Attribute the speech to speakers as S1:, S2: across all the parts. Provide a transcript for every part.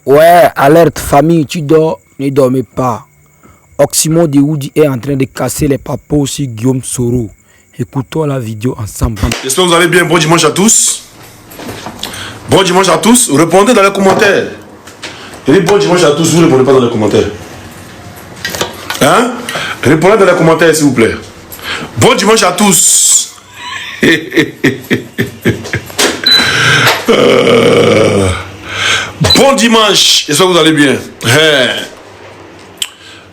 S1: Ouais, alerte famille, tu dors, ne dormez pas. Oxymore de Woody est en train de casser les papos sur Guillaume Soro. Écoutons la vidéo ensemble.
S2: J'espère que vous allez bien. Bon dimanche à tous. Bon dimanche à tous. Répondez dans les commentaires. Je dis bon dimanche à tous. Vous ne répondez pas dans les commentaires. Hein? Répondez dans les commentaires s'il vous plaît. Bon dimanche à tous. Bon dimanche. J'espère que vous allez bien.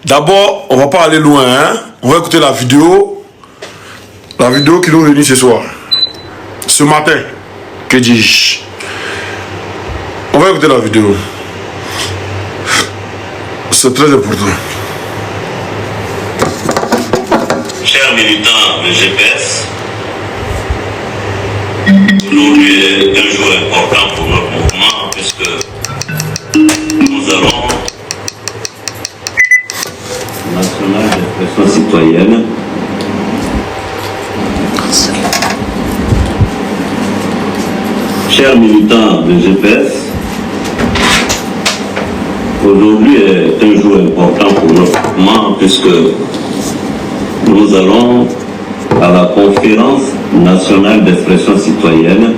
S2: D'abord, on va pas aller loin. Hein? On va écouter la vidéo. La vidéo qui nous réunit ce soir. Ce matin. Que dis-je? On va écouter la vidéo. C'est très important.
S3: Chers militants de GPS, aujourd'hui est un jour important pour notre mouvement puisque nous allons national d'expression citoyenne chers militants de GPS, aujourd'hui est un jour important pour notre mouvement puisque nous allons à la conférence nationale d'expression citoyenne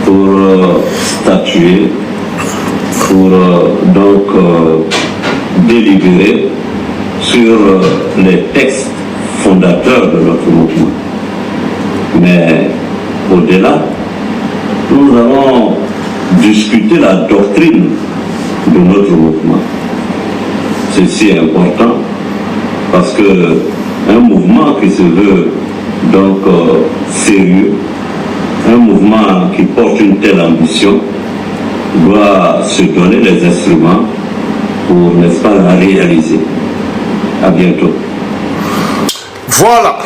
S3: pour statuer, pour délibérer sur les textes fondateurs de notre mouvement. Mais au-delà, nous allons discuter la doctrine de notre mouvement. Ceci est important parce que un mouvement qui se veut donc sérieux, un mouvement qui porte une telle ambition, doit se donner les instruments pour, n'est-ce pas, la réaliser. À bientôt.
S2: Voilà.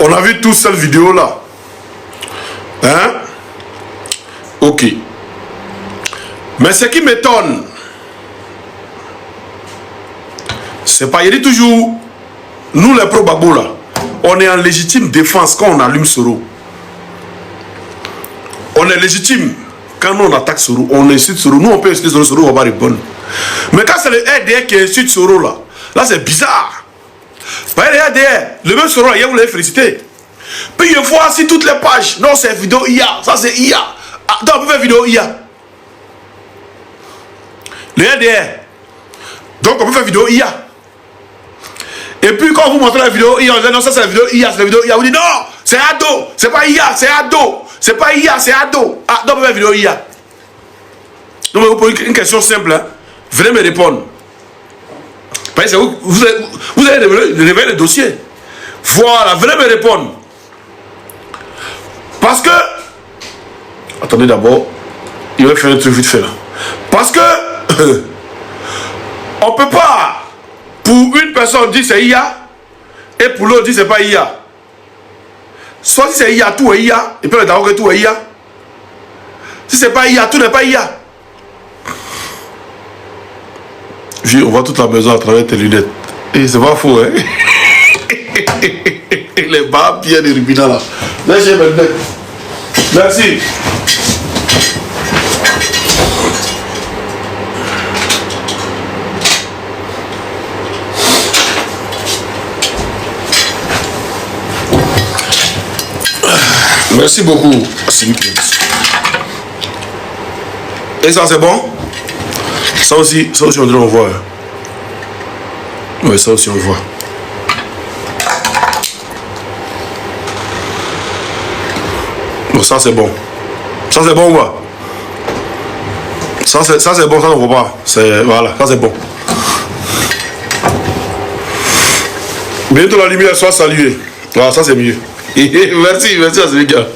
S2: On a vu toute cette vidéo-là. Hein? Ok. Mais ce qui m'étonne, c'est pas, il dit toujours, nous les pro-Gbagbo là, on est en légitime défense quand on allume Soro. On est légitime quand nous on attaque Soro, on insulte Soro. Nous on peut insulter Soro, Soro on va répondre. Mais quand c'est le RDR qui insulte Soro là c'est bizarre. Parce que le RDR, le même Soro là, hier vous l'avez félicité. Puis il faut sur toutes les pages, non c'est vidéo IA, ça c'est IA. Ah, donc on peut faire vidéo IA. Le RDR. Donc on peut faire vidéo IA. Et puis quand vous montrez la vidéo IA, on dit non ça c'est la vidéo IA, c'est la vidéo IA. Vous dites non, c'est ado, c'est pas IA, c'est ado. C'est pas IA, c'est ado. Ah, donc on peut faire vidéo IA. Donc vous posez une question simple, hein. Venez me répondre. Parce que vous allez révéler le dossier. Voilà, venez me répondre. Parce que... Attendez d'abord. Il va faire un truc vite fait là. Parce que... on peut pas... Pour une personne dire c'est IA. Et pour l'autre dire c'est pas IA. Soit si c'est IA, tout est IA. Et puis on est d'accord que tout est IA. Si c'est pas IA, tout n'est pas IA. On voit toute la maison à travers tes lunettes. Et c'est pas faux, hein. Les bas bien des rubinats là. Merci. Merci beaucoup. Et ça c'est bon? Ça aussi on dirait on voit. Oui, ça aussi on voit. Bon, ça c'est bon. Ça c'est bon ou pas? Ça c'est bon, ça on voit pas. Voilà, ça c'est bon. Bientôt la lumière soit saluée. Voilà, ça c'est mieux. Merci à ce gars.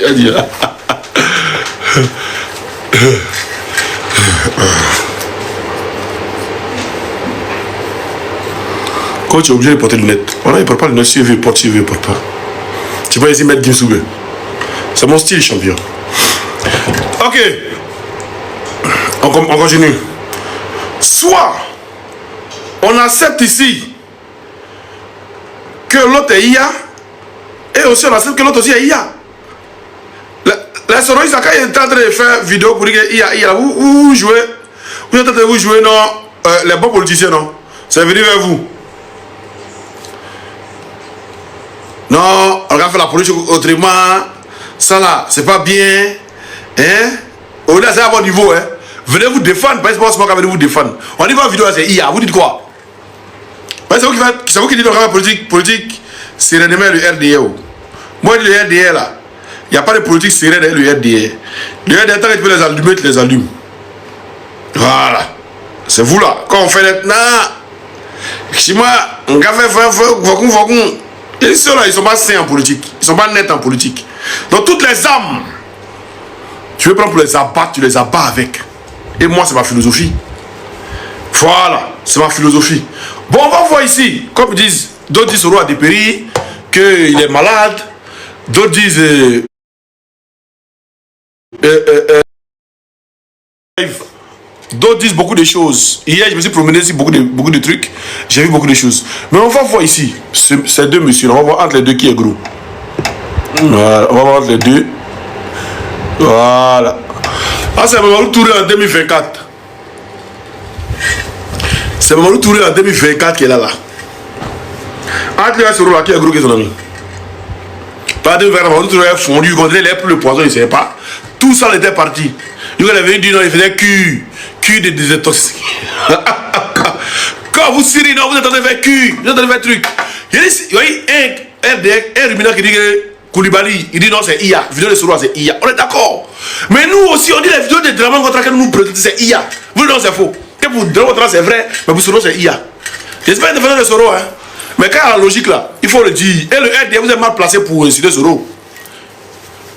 S2: Quand tu es obligé de porter les lunettes, voilà, il ne porte pas les lunettes, si il veut, il porte, si il veut, il porte pas. Tu peux essayer de mettre Gimsoube. C'est mon style, champion. Ok. On continue. Soit on accepte ici que l'autre est IA, et aussi on accepte que l'autre aussi est IA. Les Soro Isaka est en train de faire vidéo pour dire IA, IA. Vous jouez Vous êtes en train de vous jouer, non, les bons politiciens, non. C'est venu vers vous. Non, on va faire la politique autrement. Ça là, c'est pas bien. Hein? On est à bon niveau, hein. Venez vous défendre, parce que c'est pas venez vous défendre. On dit que la vidéo c'est IA, vous dites quoi? C'est vous qui dites dans la politique, c'est le RDA. Moi, je dis le RDA là. Il n'y a pas de politique sereine dans le RDA. Le RDA, tant que tu peux les allumer, tu les allumes. Voilà. C'est vous là. Quand on fait maintenant, si moi, on va faire. Et ceux-là, ils ne sont pas sains en politique. Ils ne sont pas nets en politique. Donc, toutes les armes, tu veux prendre pour les abattre, tu les abats avec. Et moi, c'est ma philosophie. Voilà, c'est ma philosophie. Bon, on va voir ici. Comme ils disent, d'autres disent Soro a dépéri, qu'il est malade. D'autres disent. D'autres disent beaucoup de choses. Hier, je me suis promené sur beaucoup de trucs. J'ai vu beaucoup de choses. Mais on va voir ici. Ces deux messieurs. On va voir entre les deux qui est gros. Voilà, on va voir entre les deux. Voilà. Ah, c'est Mamadou Touré en 2024. C'est Mamadou Touré en 2024 qui est là. Entre les deux, qui est gros qui est son ami. Pas de Mamadou Touré est fondu. Il contrôlait le poison, il ne savait pas. Tout ça, il était parti. Il avait dit non, il faisait cul de désintoxication. Quand vous sirez, non, vous êtes en train de faire cul, vous êtes en train de faire truc. Il y a un ruminant qui dit que Koulibaly, il dit non, c'est IA. Vidéo de Soro, c'est IA. On est d'accord. Mais nous aussi, on dit les vidéos de Draman contre laquelle nous présentons, c'est IA. Vous dites non, c'est faux. Et pour Draman contre c'est vrai, mais pour Soro, c'est IA. J'espère que défendre de Soro, hein. Mais quand il y a la logique là, il faut le dire. Et le RDA, vous êtes mal placé pour inciter Soro.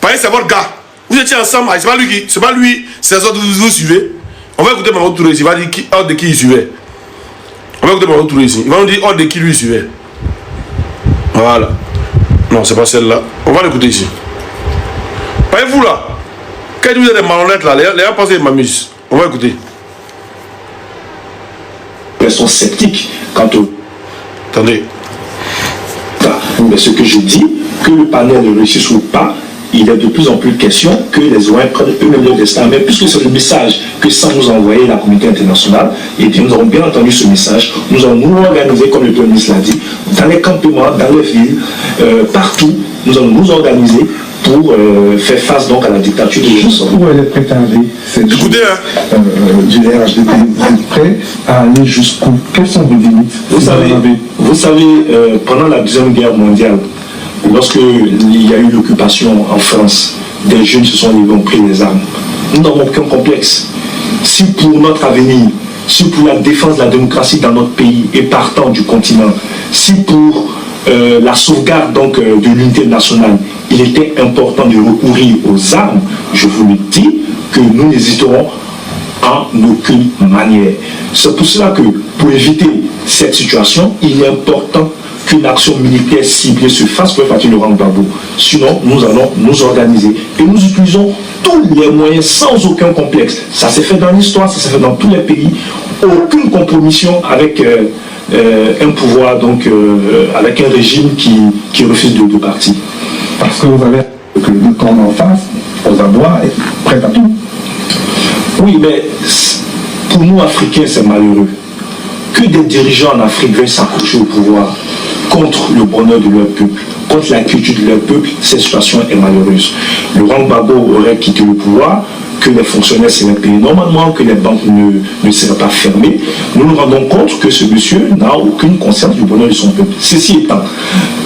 S2: Parce que c'est votre gars. Vous étiez ensemble, c'est pas lui, c'est les autres vous suivez. On va écouter Mamadou Touré ici, il va dire hors de qui il suivait. On va écouter Mamadou Touré ici, il va nous dire hors de qui lui suivait. Voilà. Non, c'est pas celle-là. On va l'écouter ici. Pas vous là. Quand vous êtes des malhonnêtes là, les gens pensent qu'ils m'amusent. On va écouter.
S4: Ils sont sceptiques quant au.
S2: Attendez.
S4: Mais ce que je dis, que le panel ne réussisse ou pas, il est de plus en plus question que les OIM prennent eux-mêmes leur destin. Mais puisque c'est le message que ça nous a envoyé la communauté internationale, et bien nous avons bien entendu ce message, nous allons nous organiser, comme le Premier ministre l'a dit, dans les campements, dans les villes, partout, nous allons nous organiser pour faire face donc à la dictature de
S5: juste pour les préparer, c'est du RHDP, vous êtes prêts à aller jusqu'où? Quelles sont vos limites?
S4: Vous savez, pendant la Deuxième Guerre mondiale, lorsque il y a eu l'occupation en France, des jeunes se sont levés, ont pris les armes. Nous n'avons aucun complexe. Si pour notre avenir, si pour la défense de la démocratie dans notre pays et partant du continent, si pour la sauvegarde donc, de l'unité nationale, il était important de recourir aux armes, je vous le dis, que nous n'hésiterons en aucune manière. C'est pour cela que, pour éviter cette situation, il est important qu'une action militaire ciblée se fasse pour partir Laurent Gbagbo. Sinon, nous allons nous organiser. Et nous utilisons tous les moyens sans aucun complexe. Ça s'est fait dans l'histoire, ça s'est fait dans tous les pays. Aucune compromission avec un pouvoir, donc avec un régime qui refuse de partir.
S5: Parce que vous avez que le camp en face, aux abois, est prêt à tout.
S4: Oui, mais pour nous, Africains, c'est malheureux. Que des dirigeants en Afrique veuillent s'accrocher au pouvoir contre le bonheur de leur peuple, contre la culture de leur peuple, cette situation est malheureuse. Laurent Gbagbo aurait quitté le pouvoir, que les fonctionnaires seraient payés normalement, que les banques ne seraient pas fermées. Nous nous rendons compte que ce monsieur n'a aucune conscience du bonheur de son peuple. Ceci étant,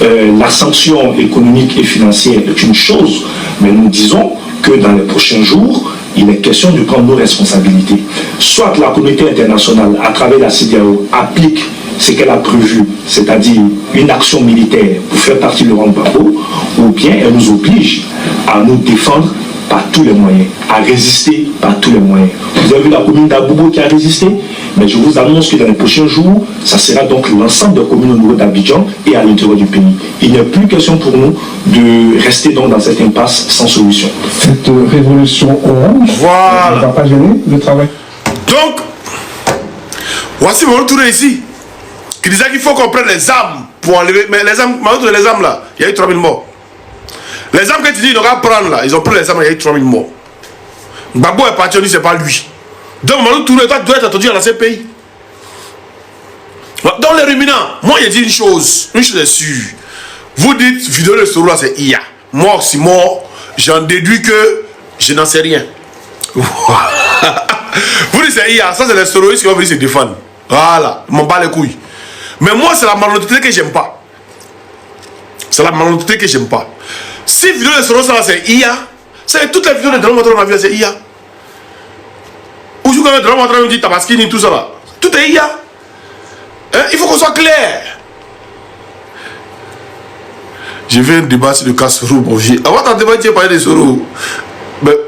S4: la sanction économique et financière est une chose, mais nous disons que dans les prochains jours, il est question de prendre nos responsabilités. Soit la communauté internationale, à travers la CEDEAO, applique ce qu'elle a prévu, c'est-à-dire une action militaire pour faire partie de Laurent Gbagbo, ou bien elle nous oblige à nous défendre par tous les moyens, à résister par tous les moyens. Vous avez vu la commune d'Abobo qui a résisté, mais je vous annonce que dans les prochains jours, ça sera donc l'ensemble des communes au niveau d'Abidjan et à l'intérieur du pays. Il n'est plus question pour nous de rester donc dans cette impasse sans solution.
S5: Cette révolution orange ne va pas gêner le travail.
S2: Donc, voici mon retour ici, qui disait qu'il faut qu'on prenne les armes pour enlever. Mais les armes, les armes là, il y a eu 3000 morts. Les armes que tu dis, ils n'ont qu'à prendre là, ils ont pris les armes, il y a eu 3000 morts. Gbagbo est parti, on dit c'est pas lui. Donc Mamadou Touré doit être attendu à la CPI. Dans les ruminants, moi j'ai dit une chose est sûre. Vous dites vidéo de Soro là c'est IA. Moi aussi, j'en déduis que je n'en sais rien. Vous dites c'est IA, ça c'est les soroistes qui vont venir se défendre. Voilà, je m'en bats les couilles. Mais moi c'est la malhonnêteté que j'aime pas. C'est la malhonnêteté que j'aime pas. Si vidéo de Soro là c'est IA, c'est toutes les vidéos de Dragon Ouattara on a vu c'est IA. Ou quand Dragon Ouattara me dit Tabaskini, tout ça là. Tout est IA. Hein? Il faut qu'on soit clair. J'ai fait un débat sur le cas Soro, mon vieux. Avant ton débat, tu as parlé de Soro.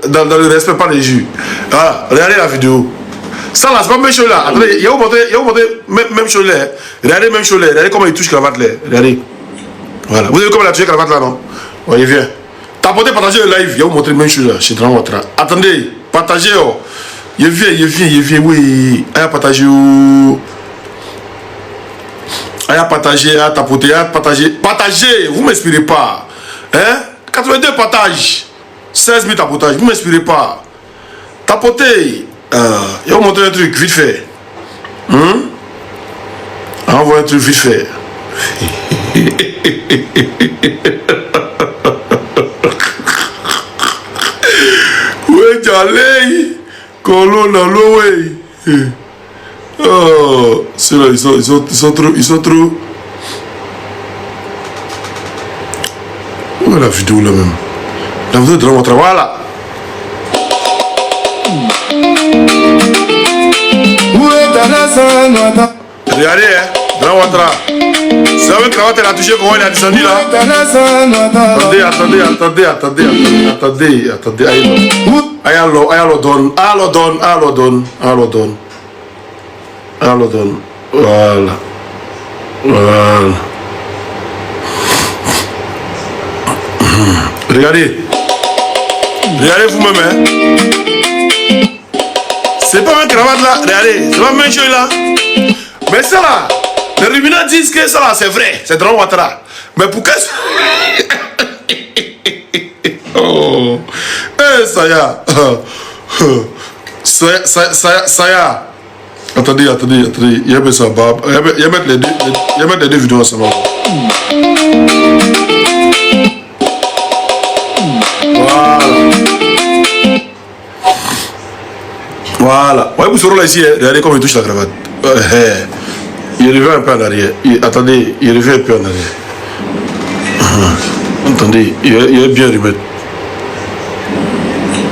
S2: Dans le respect, pas des jus. Voilà, regardez la vidéo. Ça là, c'est pas même chose là. Attendez, il y a où monter même chose là. Regardez même chose là. Regardez comment il touche cravate là. Regardez. Voilà. Vous avez vu comment il a touché cravate là, non? Voyez, viens. Tapotez, partagez le live. Il y a où montrer même chose là. Chez Dragon Ouattara. Attendez, partagez. Oh. Il vient. Oui. Allez, partagez. Allez, partagez, tapoter, partagez, vous ne m'inspirez pas. Hein? 82 partages, 16 000 tapotages, vous ne m'inspirez pas. Tapotez, il va vous montrer un truc vite fait. Envoie un truc vite fait. Ouais, t'allais, colon, ouais. Oh, c'est là, ils sont trop. Où est la vidéo là même? La vidéo de Dragon Ouattara, voilà. Regardez, hein, Dragon Ouattara. C'est avec cravate, elle a touché comment il a descendu là. Attendez. Aïe, donne. Voilà. Regardez vous-même, hein. C'est pas ma cravate là, regardez, c'est pas ma chose là. Mais ça là, les ruminants disent que ça là c'est vrai, c'est Dragon Ouattara. Mais pourquoi oh, ça y a. Ça y a. Attendez, il y a ça, il y a mettre les deux vidéos ensemble. Voilà. Ouais, vous serez là ici, regardez comment il touche la cravate. Il revient un peu en arrière. Attendez, il revient un peu en arrière. Attendez, il est bien remettre.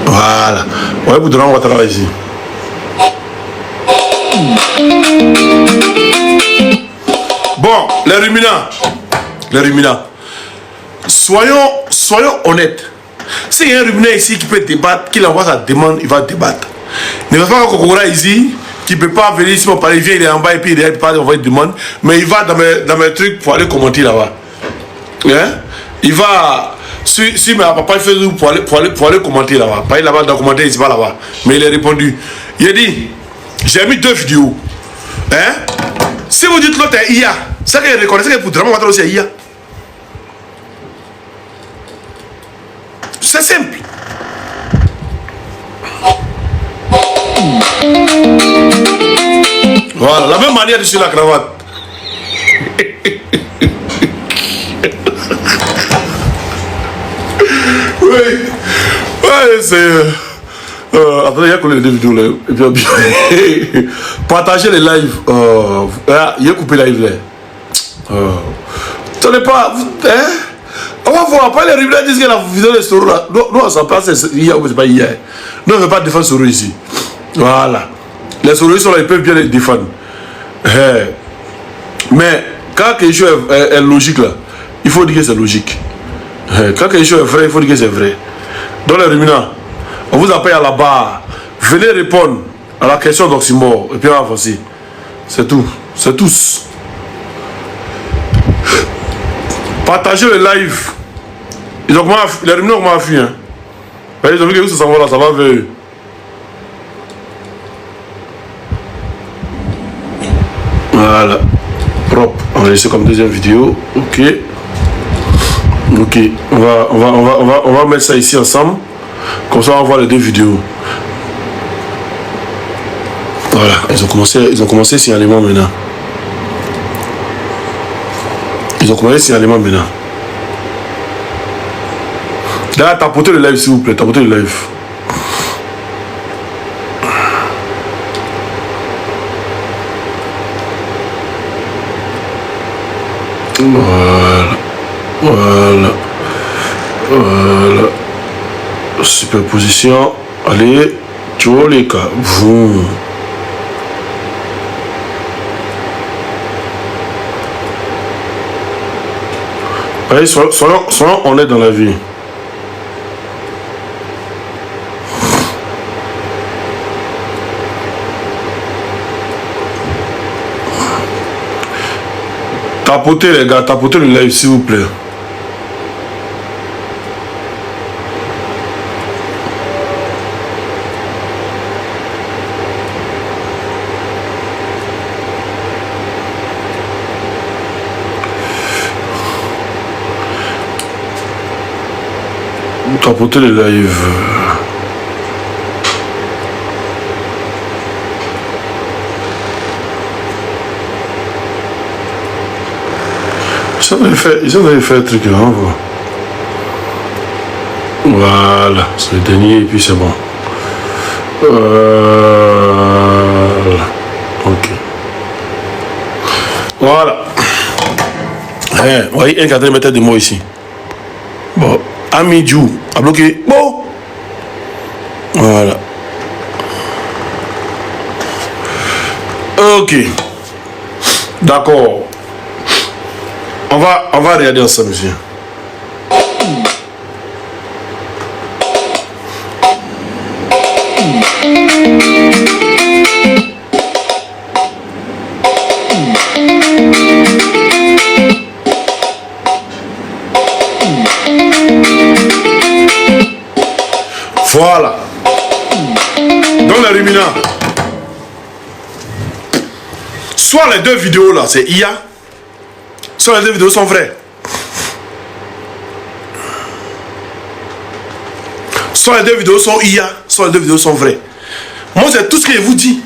S2: Voilà. Ouais, vous Dragon Ouattara ici. Bon, les ruminants. Soyons honnêtes. S'il y a un ruminant ici qui peut débattre, qu'il envoie sa demande, il va débattre. Ne va pas un Kokora ici qui ne peut pas venir ici pour parler, il vient, il est en bas et puis il ne peut pas envoyer une demande, mais il va dans mes trucs pour aller commenter là-bas. Hein? Il va. Si mais papa il fait pour aller commenter là-bas. Pas là-bas dans commenter, il ne va pas là-bas. Mais il a répondu. Il a dit, j'ai mis 2 vidéos. Hein? Si vous dites l'autre est IA, c'est qu'il reconnaît que pour Dragon Ouattara aussi est IA. C'est simple. Voilà, la même manière de sur la cravate. Oui, c'est. Attendez, il y a collé les 2 vidéos là. Et puis, partagez les lives. Il y a coupé la live là. Tenez pas. Hein? On va voir. Après, les ruminants disent que la vidéo de Soro là. Nous, on s'en passe. IA ou c'est pas IA. Nous, on ne veut pas défendre Soro ici. Voilà. Les Soroistes sont là, ils peuvent bien les défendre. Mais quand quelque chose est logique là, il faut dire que c'est logique. Quand quelque chose est vrai, il faut dire que c'est vrai. Dans les ruminants, on vous appelle à la barre. Venez répondre à la question d'Oxymore et puis on va avancer. C'est tout. C'est tous. Partagez le live. Les ruminants ont fui. Hein. Ils ont vu que ça s'en va là, ça va vers eux. Voilà. Propre. On va laisser comme deuxième vidéo. Ok. On va mettre ça ici ensemble. Comme ça, on va voir les 2 vidéos. Voilà, ils ont commencé signalement maintenant. Ils ont commencé signalement maintenant. Là, tapotez le live s'il vous plaît, tapotez le live. Voilà. Voilà. Voilà. Superposition. Allez. Tu vois les cas. Vous. Allez, soyons honnêtes dans la vie. Tapotez les gars, tapotez le live s'il vous plaît. Tapotez le live. Ils ont fait un truc là, on voit. Voilà, c'est le dernier et puis c'est bon. Voilà. Ok. Voilà. Vous voyez, un quatrième mètre de moi ici. Bon, Amidjou a bloqué. Bon. Voilà. Ok. D'accord. On va regarder ensemble, monsieur. Voilà. Dans les ruminants. Soit les deux vidéos là, c'est IA. Soit les deux vidéos sont vraies. Soit les deux vidéos sont IA, soit les deux vidéos sont vraies. Moi, c'est tout ce que je vous dis.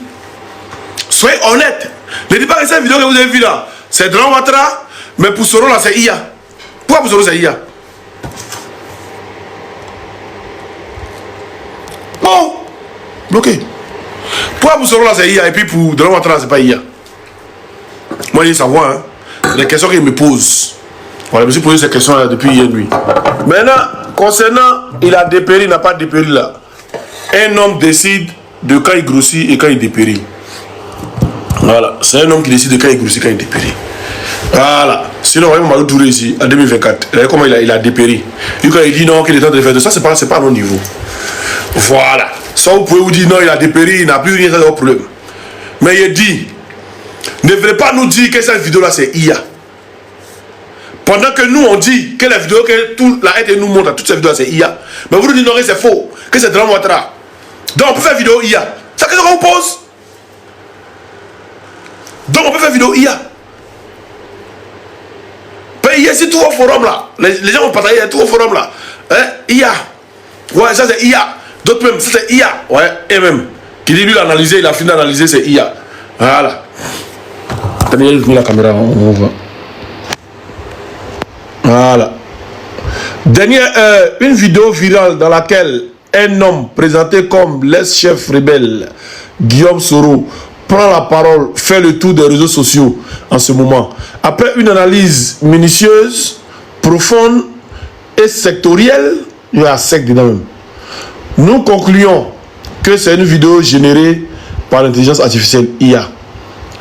S2: Soyez honnête. Ne dites pas que cette vidéo que vous avez vue là, c'est Grand Ouattara, mais pour Soro là, c'est IA. Pourquoi pour Soro c'est IA? Bon, bloqué. Pourquoi pour Soro là, c'est IA et puis pour Grand Ouattara, c'est pas IA? Moi, je veux savoir, hein. Les questions qu'il me pose. Voilà, je me suis posé ces questions là depuis hier nuit. Maintenant, concernant il a dépéri, il n'a pas dépéri là. Un homme décide de quand il grossit et quand il dépérit. Voilà, c'est un homme qui décide de quand il grossit et quand il dépérit. Voilà. Sinon, on va Touré ici en 2024. Regardez comment il a dépéri. Et quand il dit non, qu'il est temps de faire de ça, c'est pas à mon niveau. Voilà. Ça, vous pouvez vous dire non, il a dépéri, il n'a plus rien, c'est un problème. Mais il dit, ne venez pas nous dire que cette vidéo là c'est IA. Pendant que nous on dit que la vidéo que toute la haine nous montre, toutes ces vidéos c'est IA. Mais vous nous dites non, que c'est faux, que c'est Grand Ouattara. Donc on peut faire vidéo IA. C'est ce qu'on vous pose. Donc on peut faire vidéo IA. Ben, IA c'est tout au forum là. Les gens vont partager tout au forum là. Hein? IA. Ouais, ça c'est IA. D'autres même, ça c'est IA. Ouais, et même. Qui dit lui l'analyser, il a fini d'analyser, c'est IA. Voilà. Attendez, je mets la caméra, on voit. Voilà. Dernière, une vidéo virale dans laquelle un homme présenté comme l'ex-chef rebelle, Guillaume Soro, prend la parole, fait le tour des réseaux sociaux en ce moment. Après une analyse minutieuse, profonde et sectorielle, il y a sec dedans même. Nous concluons que c'est une vidéo générée par l'intelligence artificielle IA.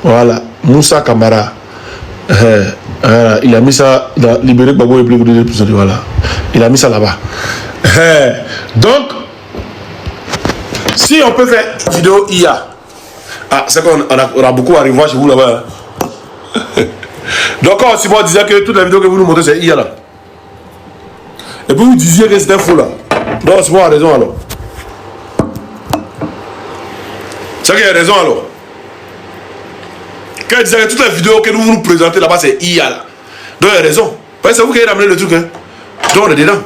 S2: Voilà, Moussa Camara. Voilà, il a mis ça dans Libéré Gbagbo et plus de voilà. Il a mis ça là-bas. Donc, si on peut faire une vidéo IA, ah, c'est qu'on a beaucoup arrivé chez vous là-bas. Donc, quand Simon disait que toute la vidéo que vous nous montrez, c'est IA là. Et puis vous disiez que c'était faux là. Donc, Simon a raison alors. C'est qu'il a raison alors. Quand il disait que toutes les vidéos que vous nous présentez là-bas, c'est IA là. Donc il a raison. Parce que c'est vous qui avez ramené le truc. Hein. Donc on est dedans.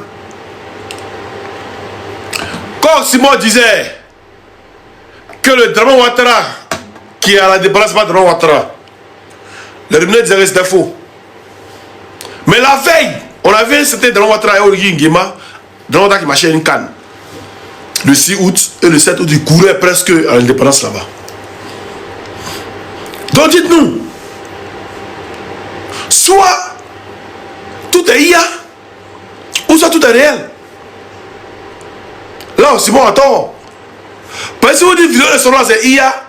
S2: Quand Simon disait que le Draman Ouattara qui est à la déplacement de Ouattara. Les rumeurs disaient que c'était faux. Mais la veille, on avait c'était dans Ouattara et Origi Nguema, dans Ouattara qui marchait une canne. Le 6 août et le 7 août, il courait presque à l'indépendance là-bas. Donc dites-nous, soit tout est IA, ou soit tout est réel. Là, Simon a tort. Parce que si vous dites vidéo de Soro, c'est IA.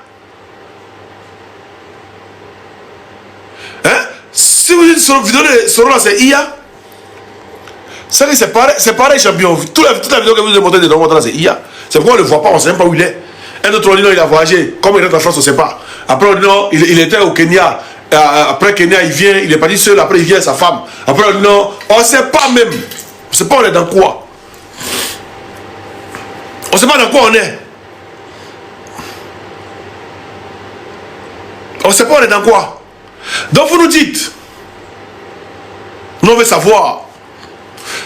S2: Hein? Si vous dites vidéo de Soro, c'est IA. C'est pareil, champion. Toute la vidéo que vous avez montrée de Ouattara, c'est IA. C'est pourquoi on ne le voit pas, on ne sait même pas où il est. Un autre, on dit non, il a voyagé. Comme il est en France, on ne sait pas. Après, on dit non, il était au Kenya. Après Kenya, il vient, il est parti seul. Après, il vient avec sa femme. Après, on dit non, on ne sait pas même. On ne sait pas on est dans quoi. On ne sait pas dans quoi on est. On ne sait pas on est dans quoi. Donc, vous nous dites, nous on veut savoir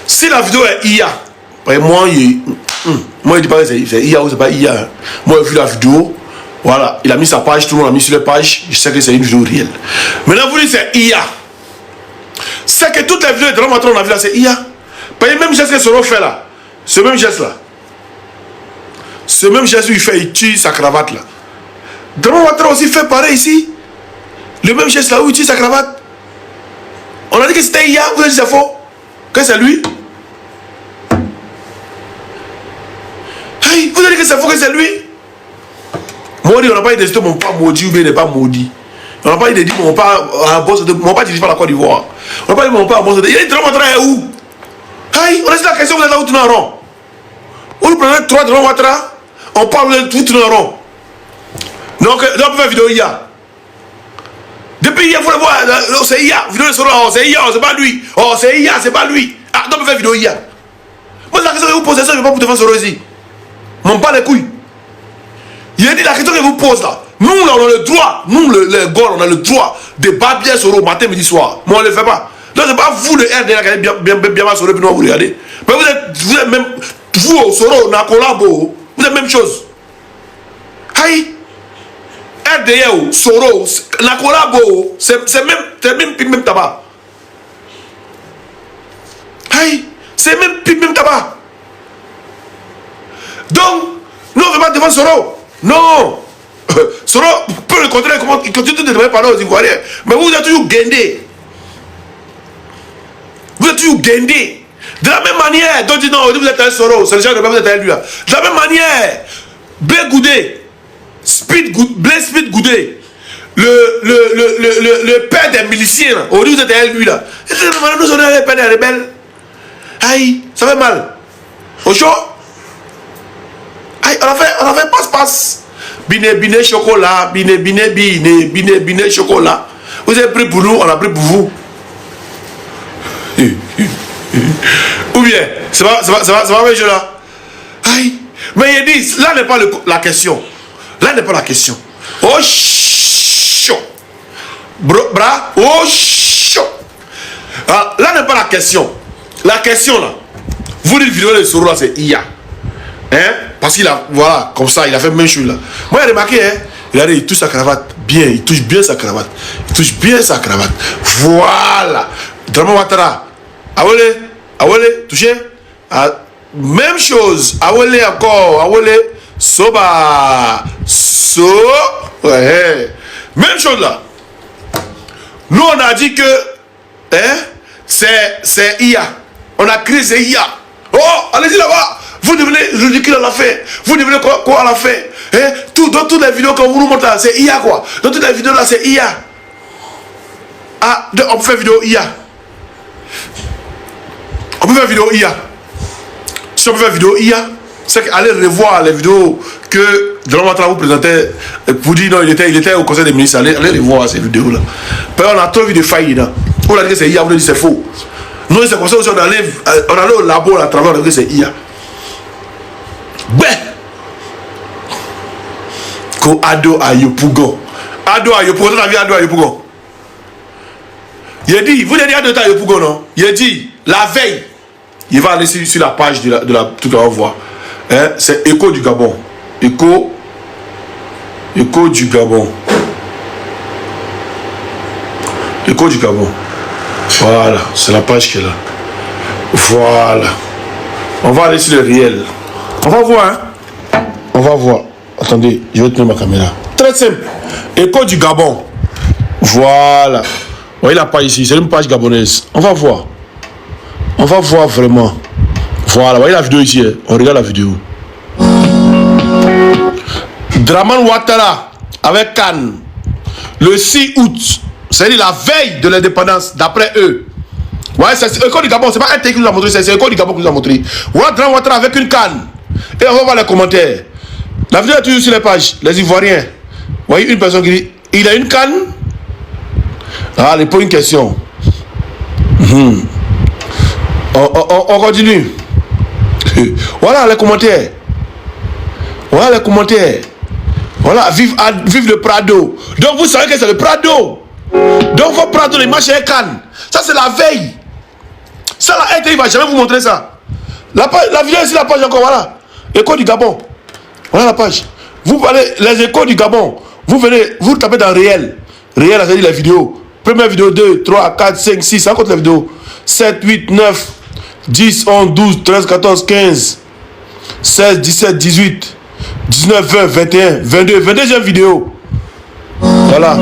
S2: si la vidéo est IA. Moi, je dis pas que c'est IA ou c'est pas IA. Moi, j'ai vu la vidéo. Voilà, il a mis sa page, tout le monde a mis sur la page. Je sais que c'est une vidéo réelle. Maintenant, vous dites que c'est IA. C'est que toutes les vidéos de Ouattara, on a vu là, c'est IA. Parce que le même geste que Soro fait là, ce même geste là, ce même geste où il tue sa cravate là. Ouattara aussi fait pareil ici. Le même geste là où il tue sa cravate. On a dit que c'était IA, vous avez dit que c'est faux. Que c'est lui. Hey, vous avez dit que c'est faux, que c'est lui. Maudit, on n'a pas eu d'hésiter, mon pas maudit ou bien il n'est pas maudit. On n'a pas eu de dire mon pas à boss de mon pas dirige pas la Côte d'Ivoire. On n'a pas eu mon pas à boss de. Il est Ouattara est où? Hey, on a dit la question, vous êtes là où tourner en rond. Vous prenez 3 de Ouattara, on parle de tout tourner en rond. Donc, on peut faire vidéo IA. Depuis hier, vous voulez voir, c'est IA, vidéo de Soro, oh, c'est IA, c'est pas lui. Oh, c'est IA, c'est pas lui. Ah, donc on peut faire vidéo IA. Moi, la question que vous posez, ça, je ne vais pas vous défendre Soro ici. M'en pas les couilles. Il a dit la question que vous posez là. Nous, là, on a le droit, nous, les gars, on a le droit de battre bien Soro matin, midi, soir. Mais on ne le fait pas. Donc, c'est pas vous, le RDA, qui allez bien Soro, puis nous, vous regardez. Mais vous êtes même, vous, Soro, Nakolabo, vous êtes même chose. Aïe. RDA, Soro, Nakolabo, c'est même tabac. Aïe. C'est même tabac. Donc, nous, on ne veut pas défendre Soro. Non. Soro peut le contrôler, il continue de demander pardon aux Ivoiriens. Mais vous êtes toujours guindé. Vous êtes toujours guindé. De la même manière, donc non, vous êtes un Soro, c'est le genre de vous êtes un lui. De la même manière, Blé Goudé, Blé Speed Goudé, le père des miliciens, aujourd'hui vous êtes un lui là. Nous sommes les pères des rebelles. Aïe, ça fait mal. Au chaud? Aïe, on a fait passe-passe. Biné, chocolat, biné, chocolat. Vous avez pris pour nous, on a pris pour vous. Ou bien, ça va avec je là. Aïe. Mais il dit, là n'est pas la question. Là n'est pas la question. Oh, chaud. Bras, oh, chaud. Alors, là n'est pas la question. La question là, vous dites vidéo de Soro là, c'est IA. Hein? Parce qu'il a, voilà, comme ça, il a fait même chose là. Moi, j'ai remarqué, hein, il touche sa cravate bien, il touche bien sa cravate. Il touche bien sa cravate. Voilà. Ouattara. Awele, touché. Même chose. Awele encore. Awele, soba. Ouais. Même chose là. Nous, on a dit que, hein, c'est IA. On a créé c'est IA. Oh, allez-y là-bas. Vous devenez ridicule à la fin. Vous devenez quoi à la fin? Hein? Dans toutes les vidéos qu'on vous nous montre là, c'est IA quoi. Dans toutes les vidéos là, c'est IA. Ah, on peut faire vidéo IA. On peut faire vidéo IA. Si on peut faire vidéo IA, c'est qu'allez revoir les vidéos que Ouattara vous présentait. Vous dites non, il était au conseil des ministres. Allez revoir ces vidéos là. Parce qu'on a trop vu de failles là. On a dit que c'est IA, on a dit que c'est faux. Nous, c'est comme ça aussi, on allait au labo à travers, on a dit que c'est IA. Ben, ko Ado Ayopougon. Ado Ayopougon, on a vu Ado Ayopougon. Il a dit, vous avez dit Ado Ayopougon, non? Il a dit, la veille, il va aller sur la page de la tout à voir. Hein? C'est Écho du Gabon. Écho du Gabon. Écho du Gabon. Voilà, c'est la page qui est là. Voilà. On va aller sur le réel. On va voir, hein. On va voir. Attendez, je vais tenir ma caméra. Très simple. Écho du Gabon. Voilà. Vous voyez la page ici, c'est une page gabonaise. On va voir. On va voir vraiment. Voilà, vous voyez la vidéo ici, hein? On regarde la vidéo. Dramane Ouattara avec Cannes le 6 août, c'est-à-dire la veille de l'indépendance, d'après eux. Ouais, c'est Écho du Gabon, c'est pas un texte qui nous a montré, c'est Écho du Gabon qui nous a montré. Voilà Dramane Ouattara avec une canne. Et on va voir les commentaires. La vidéo est toujours sur les pages, les Ivoiriens. Vous voyez une personne qui dit, il a une canne. Ah, il pose une question. On continue. Voilà les commentaires. Voilà les commentaires. Voilà, vive le Prado. Donc vous savez que c'est le Prado. Donc vos Prado, les marchés Cannes. Ça c'est la veille. Ça la RTI va jamais vous montrer ça. La vidéo ici, la page encore, voilà. Écho du Gabon. Voilà la page. Vous parlez les échos du Gabon. Vous venez, vous tapez dans réel. Réel, ça veut dire les vidéos. Première vidéo, 2, 3, 4, 5, 6, ça compte les vidéos. 7, 8, 9, 10, 11, 12, 13, 14, 15, 16, 17, 18, 19, 20, 21, 22, 22e vidéo. Voilà.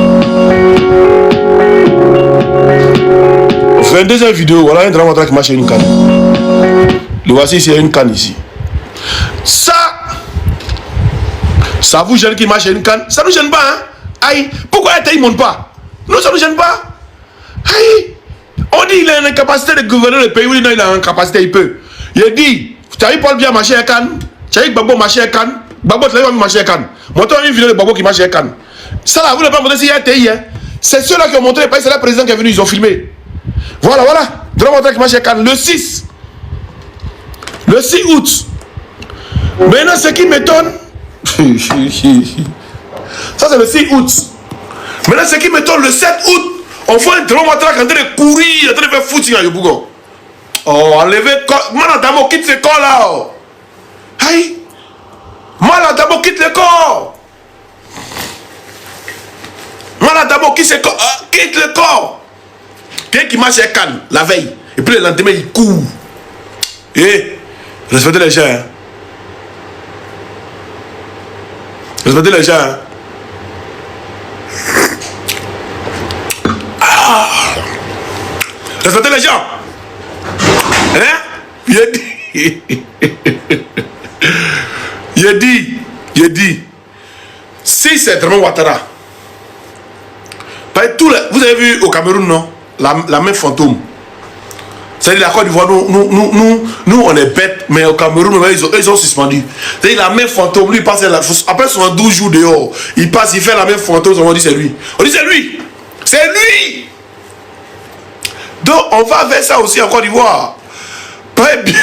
S2: 22e vidéo. Voilà un Dramane Ouattara qui marche sur une canne. Le voici ici, il y a une canne ici. Ça vous gêne qu'il marche sur une canne? Ça ne nous gêne pas, hein? Aïe, pourquoi il ne monte pas? Non, ça ne nous gêne pas. Aïe, on dit qu'il a une incapacité de gouverner le pays. Oui, non, il a une incapacité, il peut. Il dit, tu as vu Paul Biya marcher à Cannes? Tu as vu Gbagbo marcher à Cannes? Gbagbo, tu as vu marcher à Cannes? Montrons une vidéo de Gbagbo qui marche à Cannes. Ça là, vous ne pouvez pas montrer s'il y a un TI, hein? C'est ceux-là qui ont montré, c'est le président qui est venu, ils ont filmé. Voilà, voilà. Dramane Ouattara qui marche à Cannes le 6. Le 6 août. Maintenant, ce qui m'étonne, ça c'est le 6 août. Maintenant, ce qui m'étonne, le 7 août, on voit un Dramane Ouattara qui est en train de courir, en train de faire footing à Yopougon. Oh, enlevez. Maladamo quitte ce corps là. Aïe. Maladamo quitte le corps. Maladamo quitte le corps. Quelqu'un qui marche à Cannes la veille, et puis le lendemain il court. Et respectez les gens. Hein. Respectez les gens. Hein. Ah. Respectez les gens. Hein? Il dit. Si c'est Dramane Ouattara, vous avez vu au Cameroun, non? La main fantôme. C'est-à-dire la Côte d'Ivoire, nous on est bêtes, mais au Cameroun, ils ont suspendu. C'est-à-dire la main fantôme, lui il passe après 12 jours dehors, il passe, il fait la main fantôme, on dit c'est lui. On dit c'est lui. C'est lui. Donc on va vers ça aussi en Côte d'Ivoire. Très bien.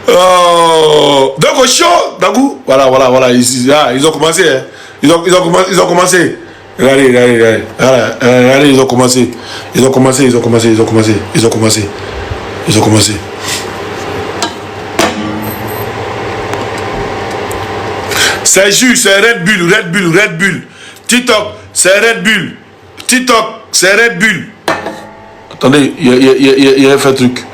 S2: Oh. Donc au show, d'un coup, voilà. Ils ont commencé. Hein. Ils ont commencé. Regardez. Regardez, ils ont commencé. C'est juste, c'est Red Bull. TikTok, c'est Red Bull. C'est Red Bull. Attendez, il a fait un truc.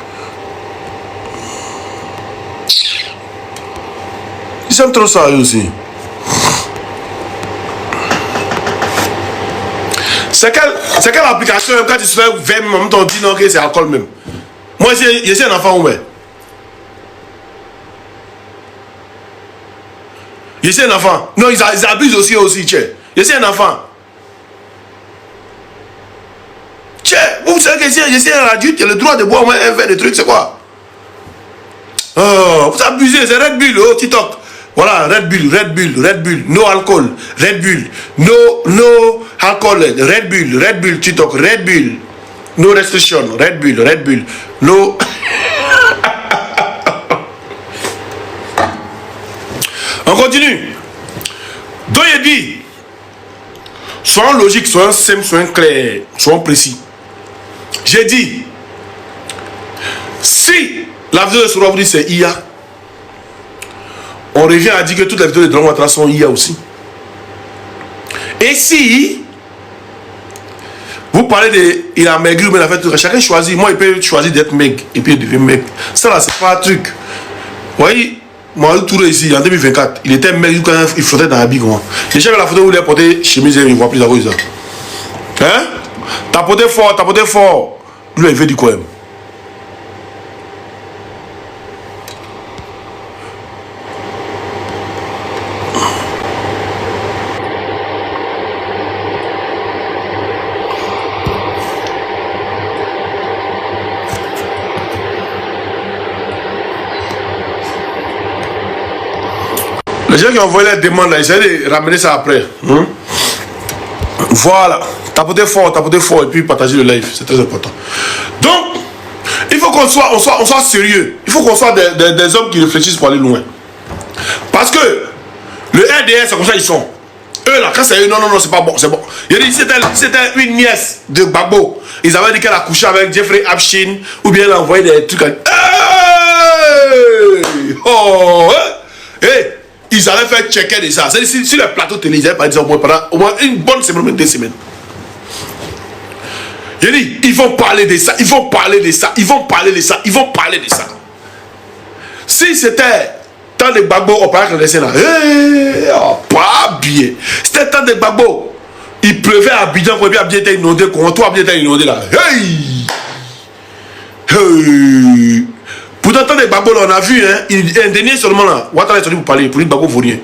S2: Ils aiment trop ça eux aussi. C'est quelle application quand tu se fais vers en même temps on dit non que c'est alcool même. Moi j'ai un enfant ouais. J'ai un enfant. Non ils abusent aussi tiens. J'ai un enfant. Tiens, vous savez que j'ai un adulte, il a le droit de boire au moins un verre de trucs, c'est quoi? Oh, vous abusez, c'est Red Bull, oh TikTok. Voilà, Red Bull, no alcool, Red Bull, no alcohol, Red Bull, TikTok, Red Bull, no restriction, Red Bull, no. On continue. Donc il dit, soyons logiques, soyons simples, soyons clairs, soyons précis. J'ai dit, si la vidéo de Sora vous dit c'est IA, on revient à dire que toutes les vidéos de Dramane Ouattara sont IA aussi. Et si vous parlez de il a maigri ou bien il a fait tout, chacun choisit. Moi, il peut choisir d'être maigre et puis il devient maigre. Ça là, c'est pas un truc. Vous voyez, moi, Touré ici, en 2024, il était maigre quand il flottait dans la bille. Déjà, la photo où il a porté chemise, il ne voit plus à cause de ça. Hein? T'as porté fort. Lui, il fait du quoi même? Les gens qui ont envoyé les demandes là, essayez de ramener ça après. Voilà. Tapotez fort et puis partagez le live. C'est très important. Donc, il faut qu'on soit sérieux. Il faut qu'on soit des hommes qui réfléchissent pour aller loin. Parce que le RDS, c'est comme ça ils sont. Eux là, quand c'est eux, non, c'est pas bon, c'est bon. Il dit c'était une nièce de Gbagbo. Ils avaient dit qu'elle a couché avec Jeffrey Epstein ou bien elle a envoyé des trucs à... Ils allaient faire checker de ça. C'est-à-dire, sur le plateau télé, ils avaient pas dit pendant au moins une bonne semaine, même 2 semaines. Il dit, ils vont parler de ça, ils vont parler de ça. Si c'était tant de Gbagbo, on parlait que là, pas bien. C'était tant de Gbagbo. Il pleuvait à Abidjan, quand Abidjan était inondé, quand toi Abidjan était inondé là. Pourtant, tant de Gbagbo, on a vu, un dernier seulement là, Ouattara est sorti pour parler, pour dire Gbagbo vaut rien.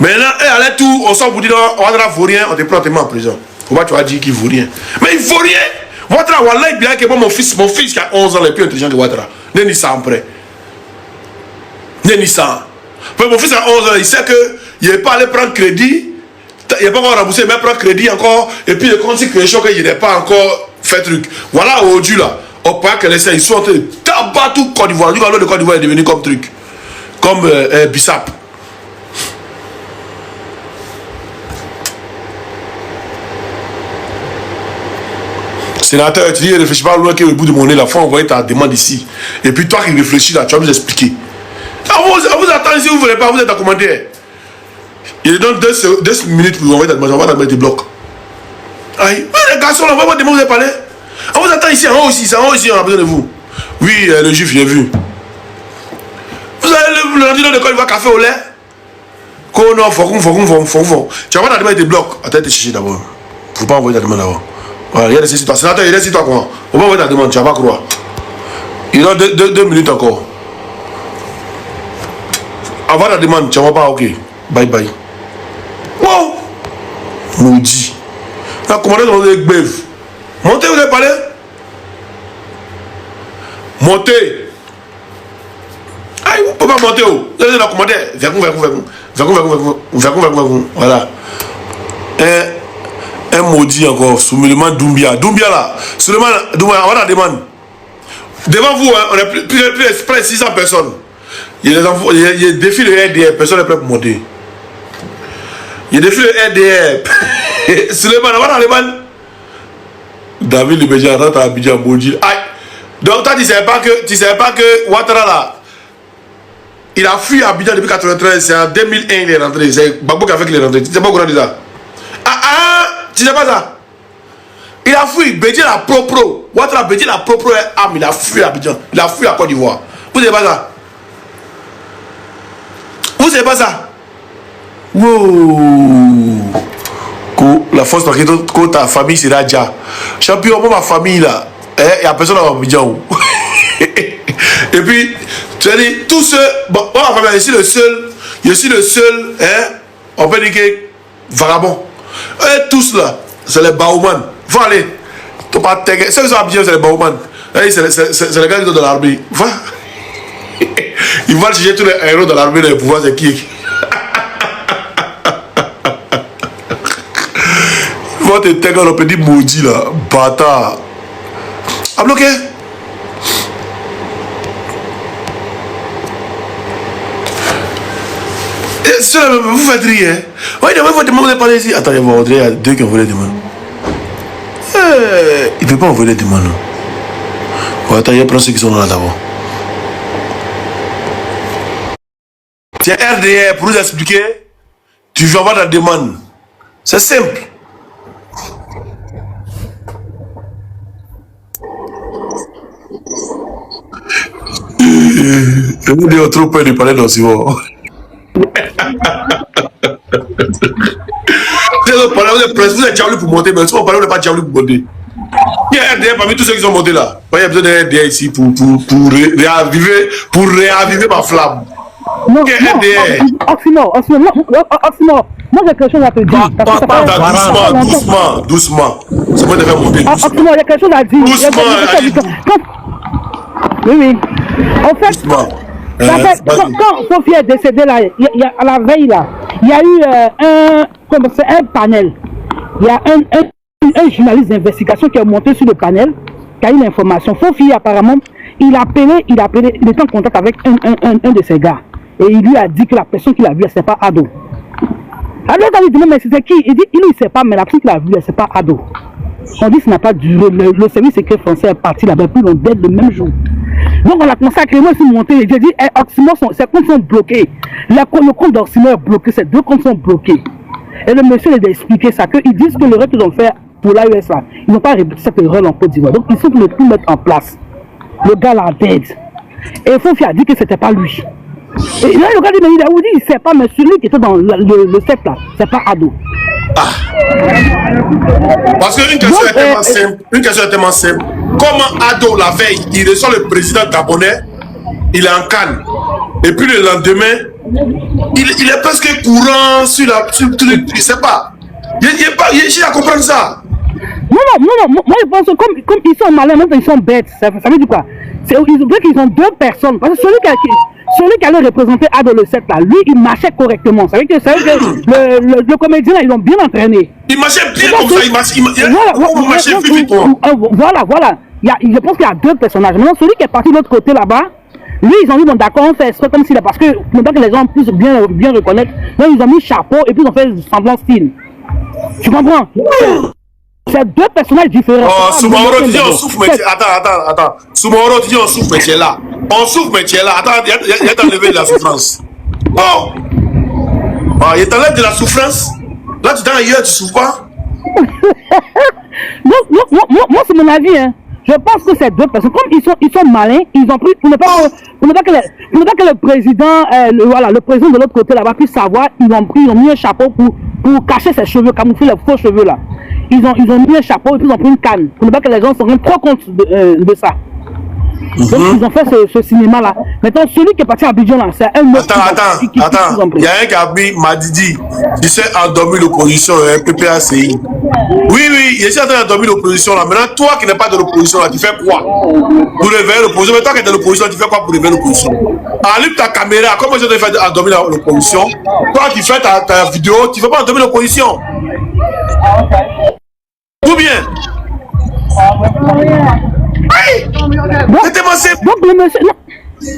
S2: Maintenant, allez tout, on sort pour dire Ouattara vaut rien, on te prend en prison. Pourquoi tu vas dire qu'il vaut rien? Mais il vaut rien! Ouattara, Wallah, il bien que mon fils qui a 11 ans, il est plus intelligent que Ouattara. N'est ça après. N'est ça. Mon fils a 11 ans, il sait qu'il n'est pas allé prendre crédit, il n'est pas encore remboursé, il va prendre crédit encore, et puis le compte c'est qu'il n'est pas encore fait truc. Voilà, aujourd'hui là. On parle que ils sont en train de tabac tout Côte d'Ivoire. Du coup, le Côte d'Ivoire est devenu comme truc. Comme Bissap. Sénateur, tu dis, réfléchis pas loin que le bout de mon nez, la fois, on voit ta demande ici. Et puis toi qui réfléchis là, tu vas nous expliquer. On vous attend ici, vous ne voulez pas, vous êtes en commentaire. Il donne 2 minutes pour vous envoyer ta demande, on va t'envoyer tes blocs. Aïe, les garçons, là, on va voir des mots, vous avez parlé. On vous attend ici, en haut aussi, on a besoin de vous. Oui, le juif, j'ai vu. Vous avez le rendu de quoi il va café au lait? Non, faut. Tu vas pas ta demande tes blocs. Attends, te chercher d'abord. Faut pas envoyer ta demande d'abord. Voilà, il y a des sénateur, sénateur, il reste toi quoi. On va envoyer ta demande, tu vas pas croire. Il a 2 minutes encore. Avant la demande, tu vas pas, ok. Bye bye. Wow! Maudit. La commandante de mon bœuf. Montez, vous avez parlé? Montez. Aïe, vous pouvez pas monter. Vous avez la commandée. Vers vous. Voilà. Un maudit encore. Soumilement Doumbia. Doumbia là. Soumilement Doumbia. On va la demande. Devant vous, on est plus de 600 personnes. Il y a des défis de RDR. Personne n'est prêt pour monter. Il y a des défis de RDR. Soumilement, on va la demande. David le Béja rentre à Abidjan maudit. Aïe. Donc toi tu savais pas que Ouattara là, il a fui à Abidjan depuis 93, c'est en 2001 il est rentré. C'est Gbagbo qui a fait qu'il est rentré. Tu sais pas au courant de ça? Tu sais pas ça? Il a fui, Béja la propre. Ouattara Béja la propre âme, il a fui à Abidjan. Il a fui à Côte d'Ivoire. Vous savez pas ça? Vous savez pas ça? Wow. La force parce que ta famille sera déjà. Champion, moi ma famille là, il n'y a personne à Abidjan. Et puis, tu as dit, tous ceux, bon, moi ma famille, je suis le seul, on peut dire que vagabond. Et tous là, c'est les Baouman. Faut aller. Ceux qui sont à Abidjan, c'est les Baouman. C'est les gars qui sont dans l'armée. Ils vont chercher tous les héros de l'armée de pouvoir, c'est qui? Te tègue le petit maudit là, bâtard. A bloqué. Vous faites rire. Oui, vous demandez pas ici. Attendez, il y a 2 qui ont volé des demandes. Il ne peut pas envoyer des demandes. Attends, il y a ceux qui sont là d'abord. Tiens, RDR, pour nous expliquer, tu vas avoir la demande. C'est simple. On est trop peur de parler dans ce moment. Vous êtes diable pour monter, mais si on parle, on n'est pas diable pour monter. Il y a un RDR parmi tous ceux qui sont montés là. Il y a besoin d'un RDR ici pour réaviver ma flamme.
S6: Non, Oxymore, moi j'ai quelque chose à te dire.
S2: Doucement. C'est moi de faire monter.
S6: Oxymore, il y a quelque chose à dire.
S2: Doucement.
S6: Oui. En fait, quand Sophie est décédée là, à la veille là, il y a eu un panel. Il y a un journaliste d'investigation qui est monté sur le panel, qui a eu l'information. Sophie apparemment, il était en contact avec un de ses gars. Et il lui a dit que la personne qu'il a vue, c'est pas Ado. Alors il a dit, mais c'était qui? Il dit, il ne sait pas, mais la personne qu'il a vue, c'est pas Ado. On dit que ça n'a pas duré. Le service secret français est parti là-bas, puis l'on dette le même jour. Donc on a commencé à créer, moi je suis monté, j'ai dit, Oxymore, ses comptes sont bloqués. Le compte d'Oxymore est bloqué, ces deux comptes sont bloqués. Et le monsieur il a expliqué ça, qu'ils disent que l'erreur qu'ils ont fait pour l'AES là, ils n'ont pas répété cette erreur en Côte d'Ivoire. Donc ils sont pour tout mettre en place. Le gars l'a dead. Et Fofi a dit que c'était pas lui. Et là le gars dit, mais il a dit, il ne sait pas, mais celui qui était dans le secte là, c'est pas Ado.
S2: Parce qu'une question est tellement simple. Comment Ado, la veille, il reçoit le président gabonais, il est en Cannes. Et puis le lendemain, il est presque courant sur truc, je ne sais pas. J'ai à comprendre ça.
S6: Non, moi je pense que comme ils sont malins, même ils sont bêtes, ça veut dire quoi? Ils ont deux personnes. Parce que celui qui allait représenter Ado le 7 là, lui il marchait correctement. Ça veut dire que le comédien là, ils l'ont bien entraîné.
S2: Il marchait bien comme ça, il marchait plus vite.
S6: Voilà. Je pense qu'il y a deux personnages. Maintenant, celui qui est parti de l'autre côté là-bas, lui ils ont dit bon d'accord, on fait exprès comme s'il est parce que maintenant que les gens puissent bien reconnaître, là ils ont mis chapeau et puis ils ont fait semblant style. Tu comprends? C'est deux personnages différents.
S2: Oh, Soumaro, tu dis on souffre, mais attends. Soumaro, tu dis on souffre, mais tu es là. On souffre, mais tu es là. Attends, il a t'enlevé de la souffrance. Oh, il t'enlève de la souffrance. Là, tu t'en ailleurs, tu souffres pas.
S6: Moi, c'est mon avis, hein. Je pense que ces deux personnes, comme ils sont malins, ils ont pris, pour ne pas que le président, le président de l'autre côté là-bas puisse savoir, ils ont mis un chapeau pour cacher ses cheveux, camoufler les faux cheveux là. Ils ont mis un chapeau et puis ils ont pris une canne, pour ne pas que les gens se rendent trop compte de ça. Donc ils ont fait ce cinéma-là. Maintenant, celui qui est parti à Abidjan là, c'est un autre.
S2: Attends. Il y a un qui a dit, Madidi, tu sais endormir l'opposition, PPACI. Oui, il est en train d'endormir l'opposition là. Maintenant, toi qui n'es pas de l'opposition là, tu fais quoi pour réveiller l'opposition? Mais toi qui es de l'opposition, tu fais quoi pour réveiller l'opposition? Allume ta caméra, comment je te fais endormir l'opposition? Toi qui fais ta vidéo, tu ne fais pas endormir l'opposition. Tout bien. Oui. Donc
S6: le monsieur.
S2: C'est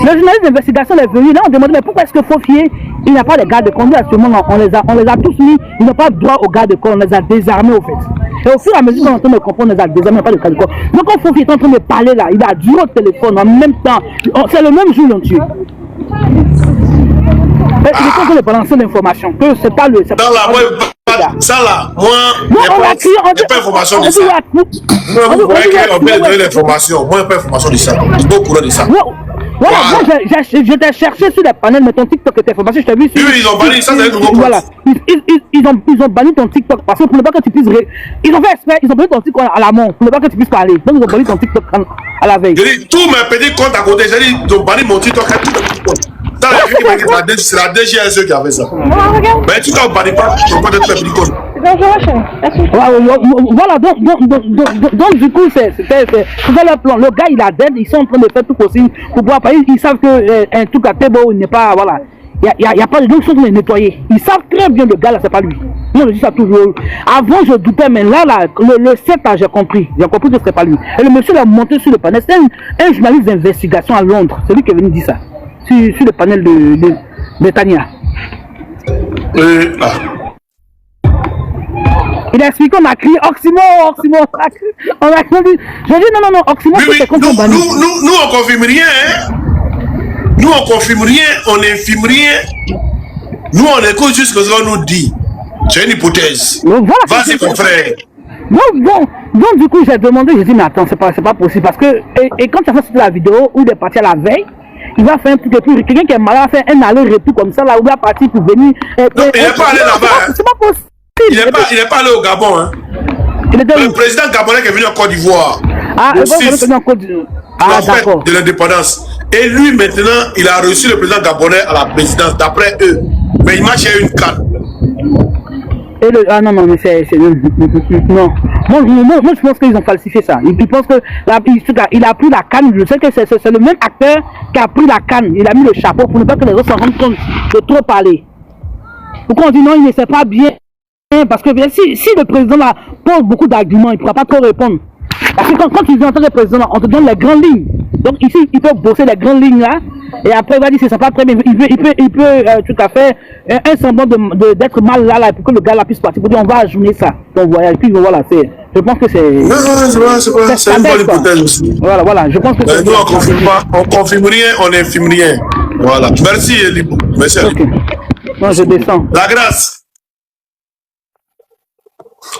S2: le
S6: journaliste d'investigation est venu là, on demande mais pourquoi est-ce que Fofier il n'a pas de garde de conduite actuellement? On les a tous mis, ils n'ont pas droit au garde de corps, on les a désarmés au fait. Et au fur et à mesure qu'on est en train de comprendre, on les a désarmés, pas de garde de corps. Donc quand Fofier est en train de parler là, il a du au téléphone en même temps. C'est le même jour, ils l'ont tué. Il est en train de balancer l'information que c'est pas le.
S2: Ça là, moi, il n'y a pas d'information de ça. Vous voyez qu'on peut donner l'information. Moi, il n'y a pas d'information de ça. Je suis pas au courant de ça.
S6: Voilà, moi, je t'ai cherché sur les panels, mais ton TikTok était information. Je t'ai vu sur.
S2: Oui, ils ont banni, ça c'est un nouveau compte.
S6: Voilà. Ils ont banni ton TikTok parce que pour ne pas que tu puisses. Ils ont fait exprès, ils ont banni ton TikTok à la main pour ne pas que tu puisses parler. Donc, ils ont banni ton TikTok à la veille.
S2: Je dis, tous mes petits comptes à côté, j'ai dit, ils ont banni mon TikTok à tous mes petits comptes. C'est la DGSE qui a fait ça. Mais tu ne bannis pas ton compte de tous mes petits comptes.
S6: Voilà, donc du coup, c'est le plan. Le gars, il a dead, ils sont en train de faire tout possible pour pouvoir parler. Ils savent qu'un truc à Tebo n'est pas. Voilà. Il n'y a pas de gens qui sont nettoyés. Ils savent très bien le gars là, c'est pas lui. Moi, je dis ça toujours. Avant, je doutais, mais là le 7 là, j'ai compris. J'ai compris que c'était pas lui. Et le monsieur l'a monté sur le panel. C'est un journaliste d'investigation à Londres. C'est lui qui est venu dire ça. Sur le panel de Tania. Il a expliqué, on a crié Oxymore. On a crié. J'ai dit non, Oxymore, c'est contre le banni.
S2: Nous, on confirme rien, hein. Nous, on confirme rien, on n'infirme rien. Nous, on écoute juste ce qu'on nous dit. C'est une hypothèse.
S6: Voilà,
S2: vas-y, mon frère.
S6: Donc, du coup, j'ai demandé, j'ai dit, mais attends, c'est pas possible. Parce que, et quand tu as fait la vidéo où il est parti à la veille, il va faire un truc et puis quelqu'un qui est malade va faire un aller-retour comme ça, là où il va partir pour venir.
S2: Non, il n'est pas allé là-bas.
S6: C'est pas possible.
S2: Il n'est pas allé au Gabon. Hein. Le président gabonais qui est venu en Côte d'Ivoire. Le 6
S6: d'accord.
S2: de l'indépendance. Et lui, maintenant, il a reçu le président gabonais à la présidence, d'après eux. Mais il m'a cherché une canne.
S6: Ah non, mais c'est... Non. Moi, je pense qu'ils ont falsifié ça. Ils pensent que il a pris la canne. Je sais que c'est le même acteur qui a pris la canne. Il a mis le chapeau pour ne pas que les autres s'en rendent compte de trop parler. Pourquoi on dit non, il ne sait pas bien? Parce que si le président là pose beaucoup d'arguments, il ne pourra pas trop répondre. Parce que quand tu entends le président là, on te donne les grandes lignes. Donc ici, il peut bosser les grandes lignes là. Et après, il va dire que c'est pas très bien. Il peut tout à fait un semblant d'être mal là pour que le gars là puisse partir. Pour dire on va ajourner ça, ton voyage. Puis voilà, je pense que c'est.
S2: Non, c'est une bonne hypothèse aussi.
S6: Voilà, je pense que c'est.
S2: Nous, on confirme rien, on n'infirme rien. Voilà. Merci, Libo. Merci.
S6: Okay. Non, je descends.
S2: La grâce.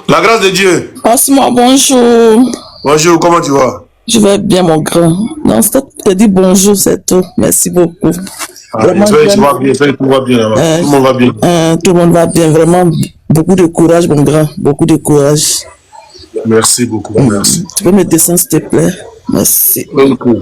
S2: La grâce de Dieu.
S7: Osman, bonjour.
S2: Bonjour, comment tu vas?
S7: Je vais bien, mon grand. Non, c'est te dire bonjour, c'est tout. Merci beaucoup.
S2: Vraiment, tout va bien, tout va bien là-bas. Tout le monde va bien.
S7: Tout le monde va bien, vraiment. Beaucoup de courage, mon grand. Beaucoup de courage.
S2: Merci beaucoup, merci.
S7: Tu peux me descendre, s'il te plaît? Merci.
S2: Beaucoup.